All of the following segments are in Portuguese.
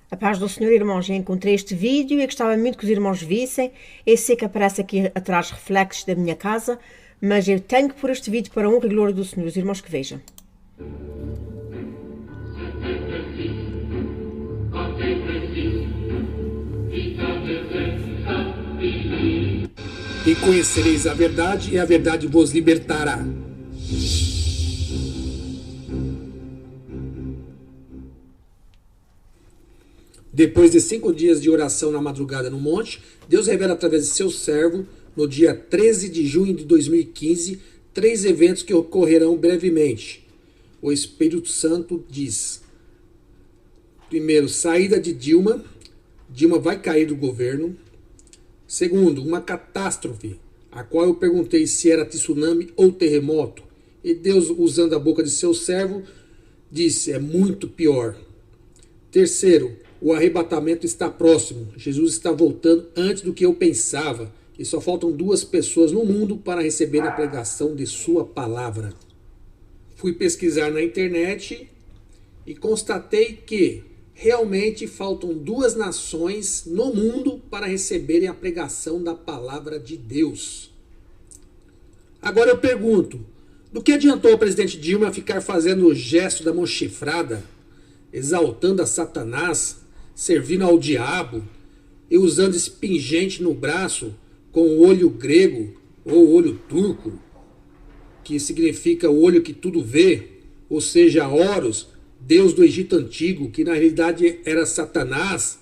A paz do Senhor, irmãos, já encontrei este vídeo e gostava muito que os irmãos vissem. Eu sei que aparece aqui atrás reflexos da minha casa, mas eu tenho que pôr este vídeo para a honra e glória do Senhor, os irmãos que vejam. E conhecereis a verdade, e a verdade vos libertará. Depois de 5 dias de oração na madrugada no monte, Deus revela através de seu servo, no dia 13 de junho de 2015, 3 eventos que ocorrerão brevemente. O Espírito Santo diz: primeiro, saída de Dilma. Dilma vai cair do governo. Segundo, uma catástrofe, a qual eu perguntei se era tsunami ou terremoto. E Deus, usando a boca de seu servo, disse: é muito pior. Terceiro, o arrebatamento está próximo. Jesus está voltando antes do que eu pensava. E só faltam 2 pessoas no mundo para receber a pregação de sua palavra. Fui pesquisar na internet e constatei que realmente faltam 2 nações no mundo para receberem a pregação da palavra de Deus. Agora eu pergunto, do que adiantou o presidente Dilma ficar fazendo o gesto da mão chifrada, exaltando a Satanás, servindo ao diabo e usando esse pingente no braço com o olho grego ou olho turco, que significa o olho que tudo vê, ou seja, Horus, deus do Egito Antigo, que na realidade era Satanás,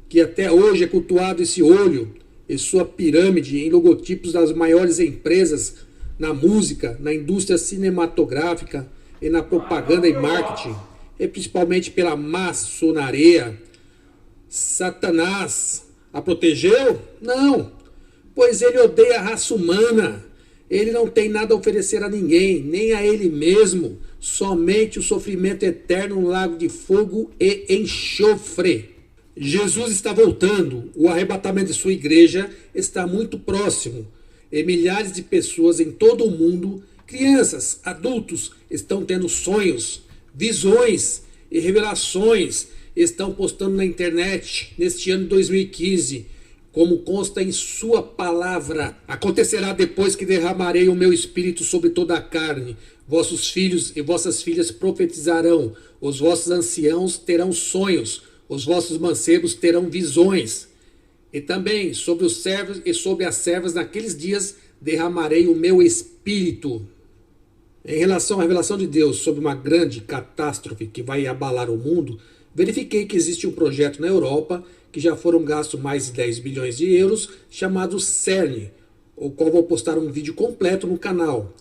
que até hoje é cultuado esse olho e sua pirâmide em logotipos das maiores empresas na música, na indústria cinematográfica e na propaganda e marketing, e principalmente pela maçonaria. Satanás a protegeu? Não, pois ele odeia a raça humana. Ele não tem nada a oferecer a ninguém, nem a ele mesmo, somente o sofrimento eterno no lago de fogo e enxofre. Jesus está voltando, o arrebatamento de sua igreja está muito próximo, e milhares de pessoas em todo o mundo, crianças, adultos, estão tendo sonhos, visões e revelações, estão postando na internet neste ano de 2015, como consta em sua palavra. Acontecerá depois que derramarei o meu espírito sobre toda a carne. Vossos filhos e vossas filhas profetizarão, os vossos anciãos terão sonhos, os vossos mancebos terão visões. E também sobre os servos e sobre as servas naqueles dias derramarei o meu espírito. Em relação à revelação de Deus sobre uma grande catástrofe que vai abalar o mundo, verifiquei que existe um projeto na Europa que já foram gastos mais de 10 bilhões de euros, chamado CERN, o qual vou postar um vídeo completo no canal,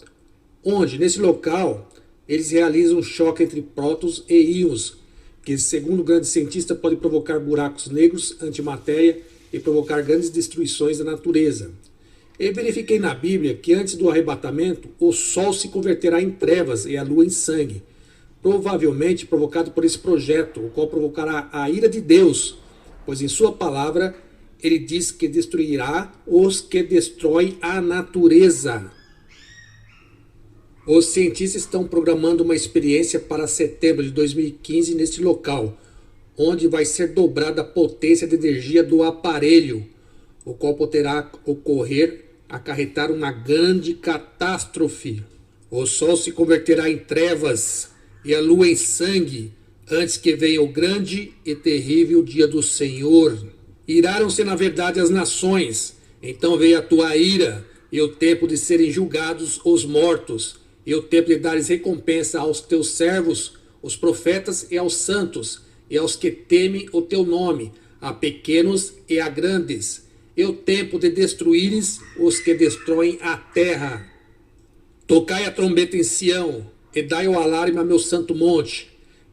onde, nesse local, eles realizam um choque entre prótons e íons, que, segundo o grande cientista, pode provocar buracos negros, antimatéria e provocar grandes destruições da natureza. Eu verifiquei na Bíblia que antes do arrebatamento, o sol se converterá em trevas e a lua em sangue, provavelmente provocado por esse projeto, o qual provocará a ira de Deus, pois em sua palavra ele diz que destruirá os que destroem a natureza. Os cientistas estão programando uma experiência para setembro de 2015 neste local, onde vai ser dobrada a potência de energia do aparelho, o qual poderá ocorrer, acarretar uma grande catástrofe. O sol se converterá em trevas e a lua em sangue, antes que venha o grande e terrível dia do Senhor. Iraram-se na verdade as nações, então veio a tua ira, e o tempo de serem julgados os mortos, e o tempo de dares recompensa aos teus servos, os profetas e aos santos, e aos que temem o teu nome, a pequenos e a grandes, e o tempo de destruíres os que destroem a terra. Tocai a trombeta em Sião, e dai o alarme a meu santo monte.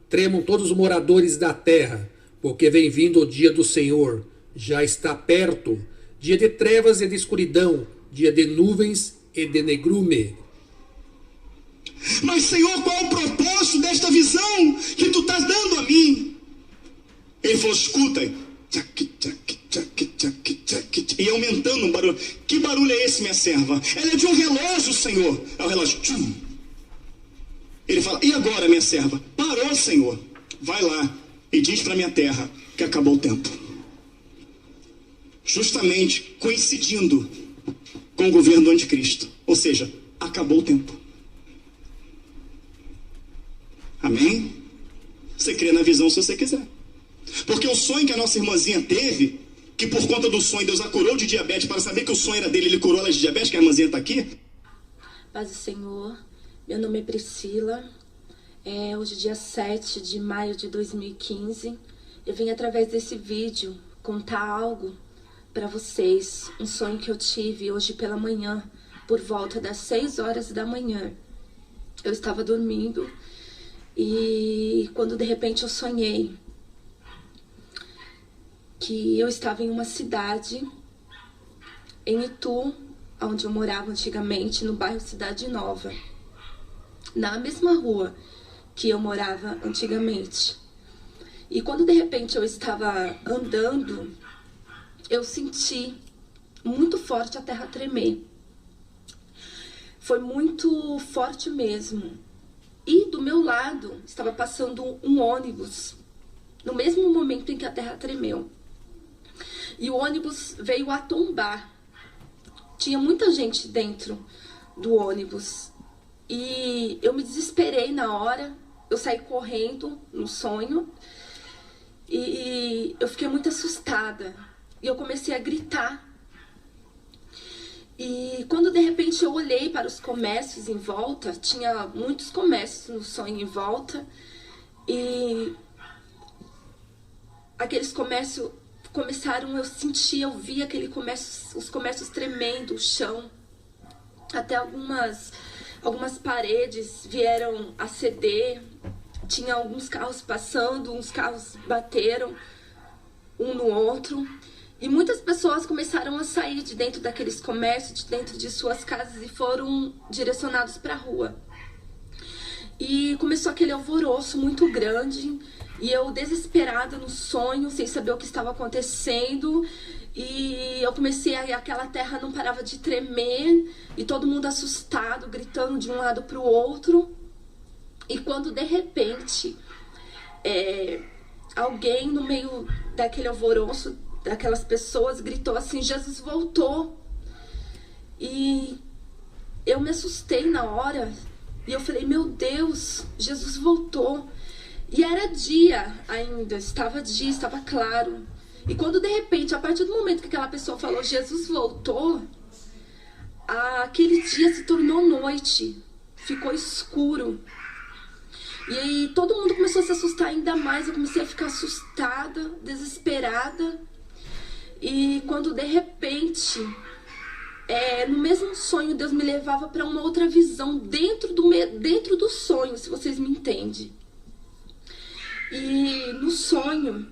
Tremam todos os moradores da terra, porque vem vindo o dia do Senhor, já está perto, dia de trevas e de escuridão, dia de nuvens e de negrume. Mas, Senhor, qual é o propósito desta visão que tu estás dando a mim? Ele falou, escuta, e aumentando um barulho. Que barulho é esse, minha serva? Ela é de um relógio, Senhor. É o relógio. Ele fala, e agora, minha serva? Parou, Senhor. Vai lá. e diz para minha terra que acabou o tempo. Justamente coincidindo com o governo do anticristo. Ou seja, acabou o tempo. Amém? Você crê na visão se você quiser. Porque o sonho que a nossa irmãzinha teve, que por conta do sonho Deus a curou de diabetes, para saber que o sonho era dele, ele curou ela de diabetes, que a irmãzinha está aqui. Paz do Senhor, meu nome é Priscila, hoje dia 7 de maio de 2015, eu vim através desse vídeo contar algo para vocês, um sonho que eu tive hoje pela manhã, por volta das 6 horas da manhã. Eu estava dormindo e quando de repente eu sonhei que eu estava em uma cidade, em Itu, onde eu morava antigamente, no bairro Cidade Nova, na mesma rua que eu morava antigamente. E quando de repente eu estava andando, eu senti muito forte a terra tremer. Foi muito forte mesmo. E do meu lado estava passando um ônibus, no mesmo momento em que a terra tremeu. E o ônibus veio a tombar. Tinha muita gente dentro do ônibus. E eu me desesperei na hora. Eu saí correndo no sonho. E eu fiquei muito assustada. E eu comecei a gritar. E quando de repente eu olhei para os comércios em volta, tinha muitos comércios no sonho em volta. E aqueles comércios começaram, eu vi aquele comércio, os comércios tremendo, o chão. Até algumas paredes vieram a ceder. Tinha alguns carros passando, uns carros bateram um no outro. E muitas pessoas começaram a sair de dentro daqueles comércios, de dentro de suas casas e foram direcionados para a rua. E começou aquele alvoroço muito grande. E eu desesperada no sonho, sem saber o que estava acontecendo. E eu comecei aquela terra não parava de tremer. E todo mundo assustado, gritando de um lado para o outro. E quando de repente, alguém no meio daquele alvoroço, daquelas pessoas, gritou assim: Jesus voltou. E eu me assustei na hora. E eu falei: meu Deus, Jesus voltou. E era dia ainda, estava claro. E quando de repente, a partir do momento que aquela pessoa falou Jesus voltou, aquele dia se tornou noite, ficou escuro. E aí todo mundo começou a se assustar ainda mais, eu comecei a ficar assustada, desesperada. E quando de repente, no mesmo sonho, Deus me levava para uma outra visão dentro do sonho, se vocês me entendem. E no sonho,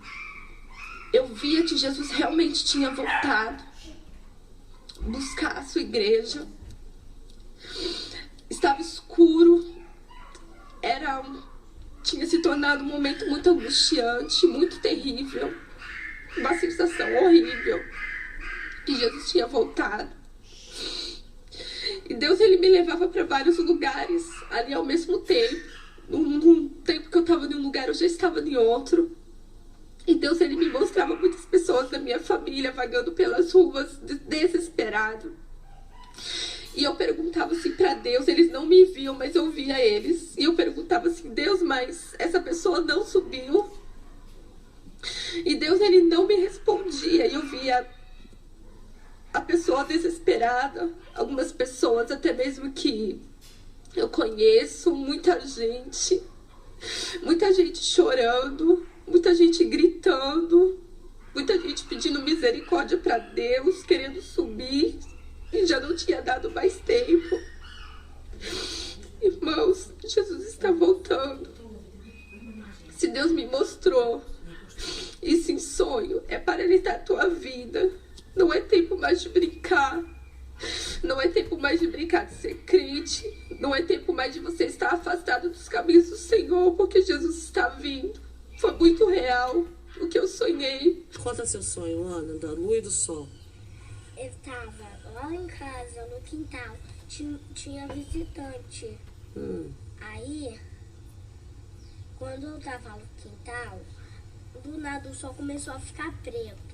eu via que Jesus realmente tinha voltado buscar a sua igreja. Estava escuro, tinha se tornado um momento muito angustiante, muito terrível, uma sensação horrível, que Jesus tinha voltado. E Deus, ele me levava para vários lugares ali ao mesmo tempo. Num tempo que eu estava em um lugar, eu já estava em outro. E Deus, ele me mostrava muitas pessoas da minha família vagando pelas ruas, desesperado. E eu perguntava assim para Deus, eles não me viam, mas eu via eles. E eu perguntava assim: Deus, mas essa pessoa não subiu? E Deus, ele não me respondia. E eu via a pessoa desesperada, algumas pessoas até mesmo que eu conheço, muita gente chorando, muita gente gritando, muita gente pedindo misericórdia para Deus, querendo subir, e já não tinha dado mais tempo. Irmãos, Jesus está voltando. Se Deus me mostrou isso em sonho, é para Ele dar a tua vida. Não é tempo mais de brincar. Não é tempo mais de brincar de ser crente. Não é tempo mais de você estar afastado dos caminhos do Senhor, porque Jesus está vindo. Foi muito real o que eu sonhei. Conta seu sonho, Ana, da lua e do sol. Eu estava lá em casa, no quintal, tinha visitante. Aí, quando eu estava no quintal, do nada o sol começou a ficar preto.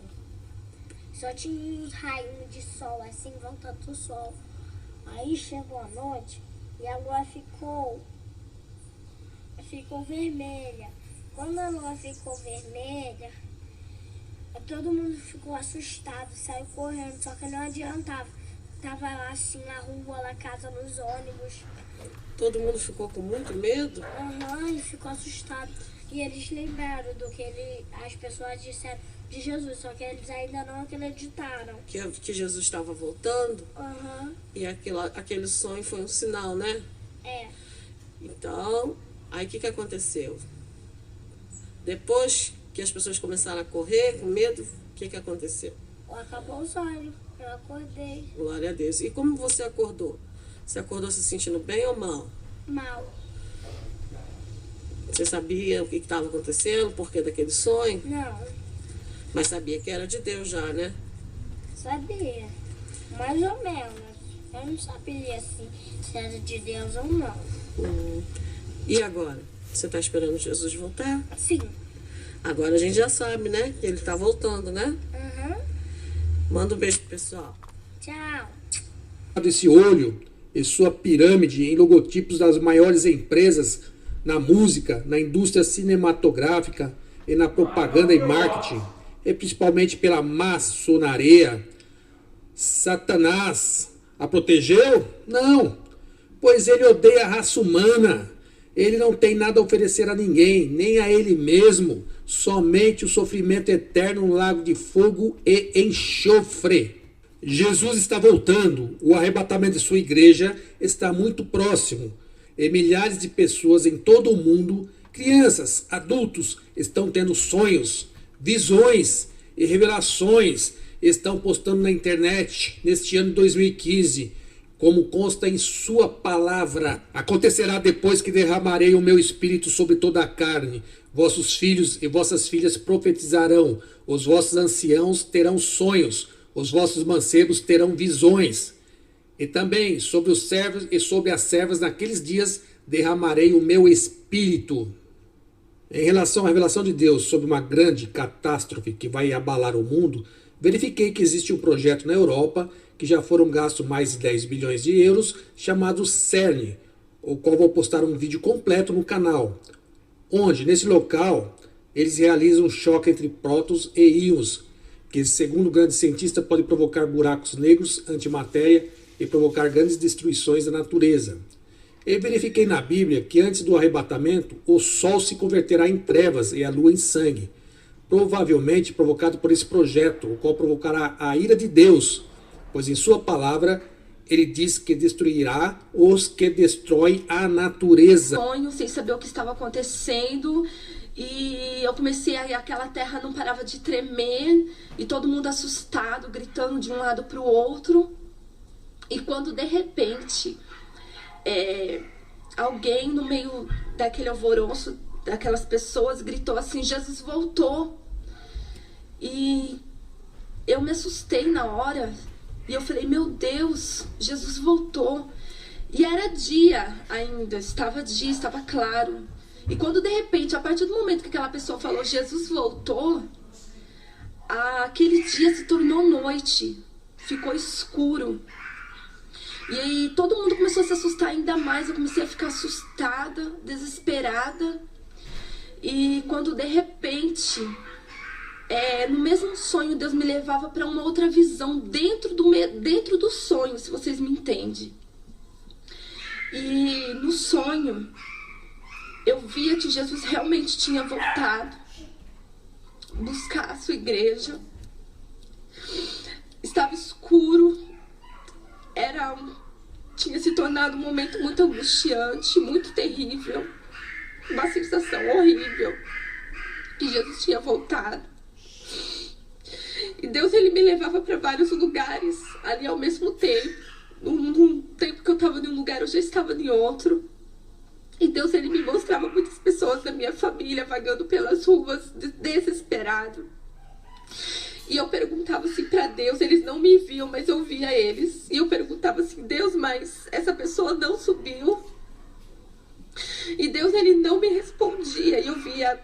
Só tinha uns raios de sol assim, voltando do sol. Aí chegou a noite e a lua ficou vermelha. Quando a lua ficou vermelha, todo mundo ficou assustado, saiu correndo, só que não adiantava. Tava lá assim na rua, na casa, nos ônibus. Todo mundo ficou com muito medo? E ficou assustado. E eles lembraram do que as pessoas disseram de Jesus, só que eles ainda não acreditaram. Que Jesus estava voltando? E aquele sonho foi um sinal, né? É. Então, aí o que aconteceu? Depois que as pessoas começaram a correr com medo, o que aconteceu? Acabou o sonho, eu acordei. Glória a Deus. E como você acordou? Você acordou se sentindo bem ou mal? Mal. Você sabia o que estava acontecendo, o porquê daquele sonho? Não. Mas sabia que era de Deus já, né? Sabia. Mais ou menos. Eu não sabia assim, se era de Deus ou não. E agora? Você está esperando Jesus voltar? Sim. Agora a gente já sabe, né? Que ele está voltando, né? Manda um beijo pro pessoal. Tchau. Esse olho e sua pirâmide em logotipos das maiores empresas na música, na indústria cinematográfica e na propaganda e marketing, e principalmente pela maçonaria. Satanás a protegeu? Não, pois ele odeia a raça humana. Ele não tem nada a oferecer a ninguém, nem a ele mesmo, somente o sofrimento eterno no lago de fogo e enxofre. Jesus está voltando, o arrebatamento de sua igreja está muito próximo. E milhares de pessoas em todo o mundo, crianças, adultos, estão tendo sonhos, visões e revelações, estão postando na internet neste ano de 2015, como consta em sua palavra. Acontecerá depois que derramarei o meu espírito sobre toda a carne. Vossos filhos e vossas filhas profetizarão, os vossos anciãos terão sonhos, os vossos mancebos terão visões. E também sobre os servos e sobre as servas naqueles dias derramarei o meu espírito. Em relação à revelação de Deus sobre uma grande catástrofe que vai abalar o mundo, verifiquei que existe um projeto na Europa que já foram gastos mais de 10 bilhões de euros, chamado CERN, o qual vou postar um vídeo completo no canal, onde, nesse local, eles realizam um choque entre prótons e íons, que, segundo o grande cientista, pode provocar buracos negros, antimatéria e provocar grandes destruições da natureza. E verifiquei na Bíblia que antes do arrebatamento, o sol se converterá em trevas e a lua em sangue, provavelmente provocado por esse projeto, o qual provocará a ira de Deus, pois em sua palavra ele diz que destruirá os que destroem a natureza. Sonho, sem saber o que estava acontecendo, e eu comecei a aquela terra não parava de tremer, e todo mundo assustado, gritando de um lado para o outro. E quando de repente alguém no meio daquele alvoroço, daquelas pessoas, gritou assim: Jesus voltou. E eu me assustei na hora, e eu falei: meu Deus, Jesus voltou. E era dia ainda, estava claro. E quando de repente, a partir do momento que aquela pessoa falou Jesus voltou, aquele dia se tornou noite, ficou escuro. E aí todo mundo começou a se assustar ainda mais, eu comecei a ficar assustada, desesperada. E quando de repente, no mesmo sonho, Deus me levava para uma outra visão dentro do sonho, se vocês me entendem. E no sonho, eu via que Jesus realmente tinha voltado buscar a sua igreja. Estava escuro, tinha se tornado um momento muito angustiante, muito terrível, uma sensação horrível, que Jesus tinha voltado. E Deus, ele me levava para vários lugares ali ao mesmo tempo. Num tempo que eu estava em um lugar, eu já estava em outro. E Deus, ele me mostrava muitas pessoas da minha família vagando pelas ruas, desesperado. E eu perguntava assim para Deus, eles não me viam, mas eu via eles. E eu perguntava assim: Deus, mas essa pessoa não subiu? E Deus, ele não me respondia. E eu via...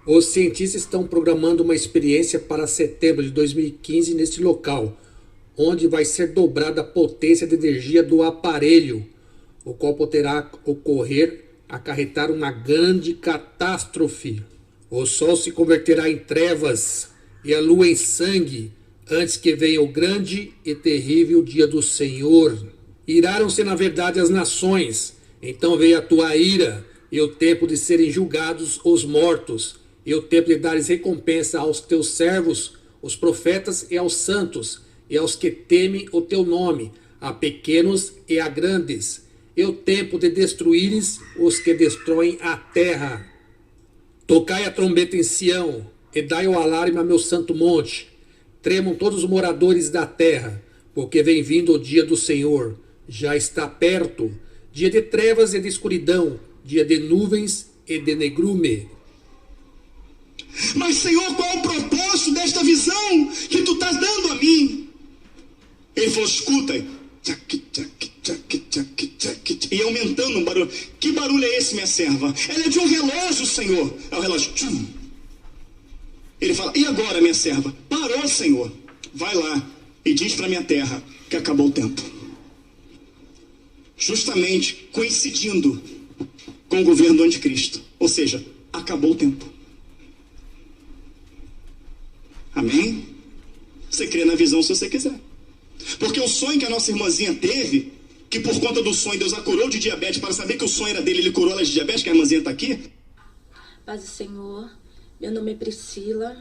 Os cientistas estão programando uma experiência para setembro de 2015 neste local, onde vai ser dobrada a potência de energia do aparelho, o qual poderá acarretar uma grande catástrofe. O sol se converterá em trevas e a lua em sangue, antes que venha o grande e terrível dia do Senhor. Iraram-se na verdade as nações, então veio a tua ira, e o tempo de serem julgados os mortos, e o tempo de dares recompensa aos teus servos, os profetas e aos santos, e aos que temem o teu nome, a pequenos e a grandes, e o tempo de destruíres os que destroem a terra. Tocai a trombeta em Sião, e dai o alarme a meu santo monte. Tremam todos os moradores da terra, porque vem vindo o dia do Senhor. Já está perto, dia de trevas e de escuridão, dia de nuvens e de negrume. Mas, Senhor, qual é o propósito desta visão que tu estás dando a mim? Ele falou, escuta. E aumentando o barulho. Que barulho é esse, minha serva? Ela é de um relógio, Senhor. É o relógio. Tchum. Ele fala, e agora, minha serva? Parou, Senhor. Vai lá e diz para minha terra que acabou o tempo. Justamente coincidindo com o governo do anticristo. Ou seja, acabou o tempo. Amém? Você crê na visão se você quiser. Porque o sonho que a nossa irmãzinha teve, que por conta do sonho Deus a curou de diabetes, para saber que o sonho era dele, ele curou ela de diabetes, que a irmãzinha está aqui. Paz do Senhor, meu nome é Priscila.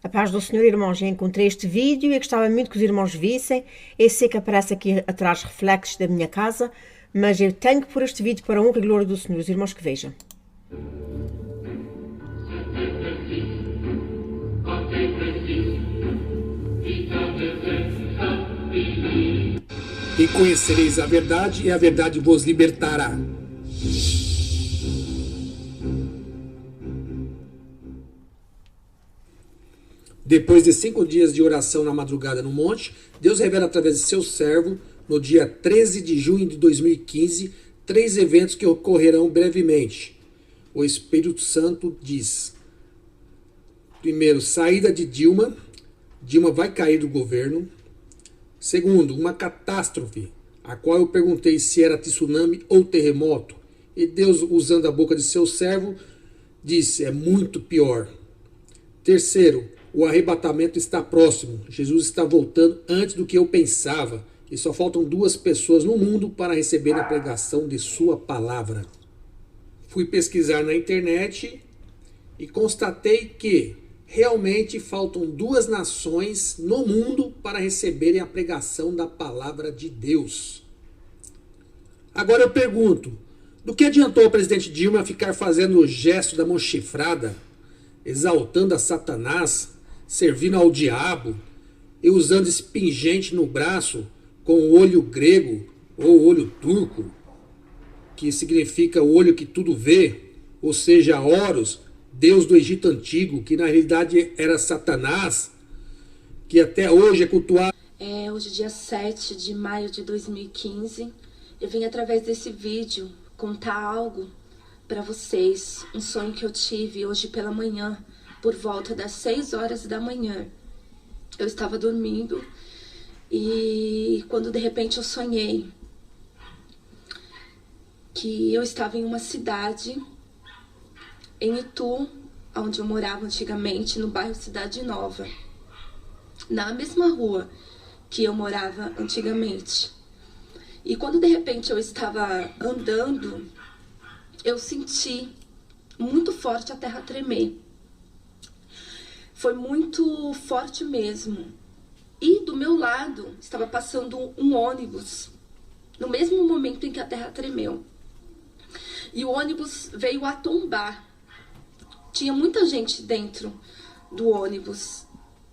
A paz do Senhor, irmãos, já encontrei este vídeo e gostava muito que os irmãos vissem. Eu sei que aparece aqui atrás reflexos da minha casa, mas eu tenho que pôr este vídeo para a honra e glória do Senhor, os irmãos que vejam. E conhecereis a verdade, e a verdade vos libertará. Depois de 5 dias de oração na madrugada no monte, Deus revela através de seu servo, no dia 13 de junho de 2015, 3 eventos que ocorrerão brevemente. O Espírito Santo diz: primeiro, saída de Dilma. Dilma vai cair do governo. Segundo, uma catástrofe, a qual eu perguntei se era tsunami ou terremoto. E Deus, usando a boca de seu servo, disse, é muito pior. Terceiro, o arrebatamento está próximo. Jesus está voltando antes do que eu pensava. E só faltam 2 pessoas no mundo para receber a pregação de sua palavra. Fui pesquisar na internet e constatei que realmente faltam 2 nações no mundo para receberem a pregação da palavra de Deus. Agora eu pergunto, do que adiantou o presidente Dilma ficar fazendo o gesto da mão chifrada, exaltando a Satanás, servindo ao diabo e usando esse pingente no braço com o olho grego ou olho turco, que significa o olho que tudo vê, ou seja, Horus, Deus do Egito Antigo, que na realidade era Satanás, que até hoje é cultuado. Hoje, dia 7 de maio de 2015, eu vim através desse vídeo contar algo para vocês. Um sonho que eu tive hoje pela manhã, por volta das 6 horas da manhã. Eu estava dormindo e quando de repente eu sonhei que eu estava em uma cidade em Itu, onde eu morava antigamente, no bairro Cidade Nova, na mesma rua que eu morava antigamente. E quando de repente eu estava andando, eu senti muito forte a terra tremer. Foi muito forte mesmo. E do meu lado estava passando um ônibus, no mesmo momento em que a terra tremeu. E o ônibus veio a tombar. Tinha muita gente dentro do ônibus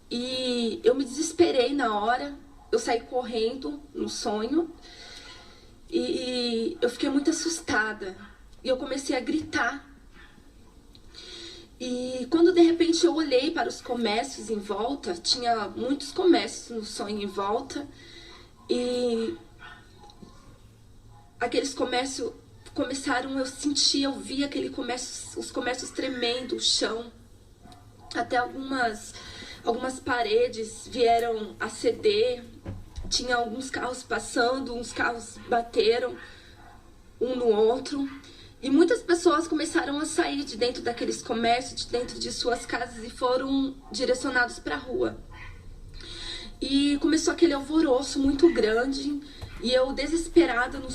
e eu me desesperei na hora, eu saí correndo no sonho e eu fiquei muito assustada e eu comecei a gritar. E quando de repente eu olhei para os comércios em volta, tinha muitos comércios no sonho em volta e aqueles comércios eu sentia, eu via aquele comércio, os comércios tremendo, o chão. Até algumas paredes vieram a ceder. Tinha alguns carros passando, uns carros bateram um no outro. E muitas pessoas começaram a sair de dentro daqueles comércios, de dentro de suas casas, e foram direcionados para a rua. E começou aquele alvoroço muito grande, e eu desesperada no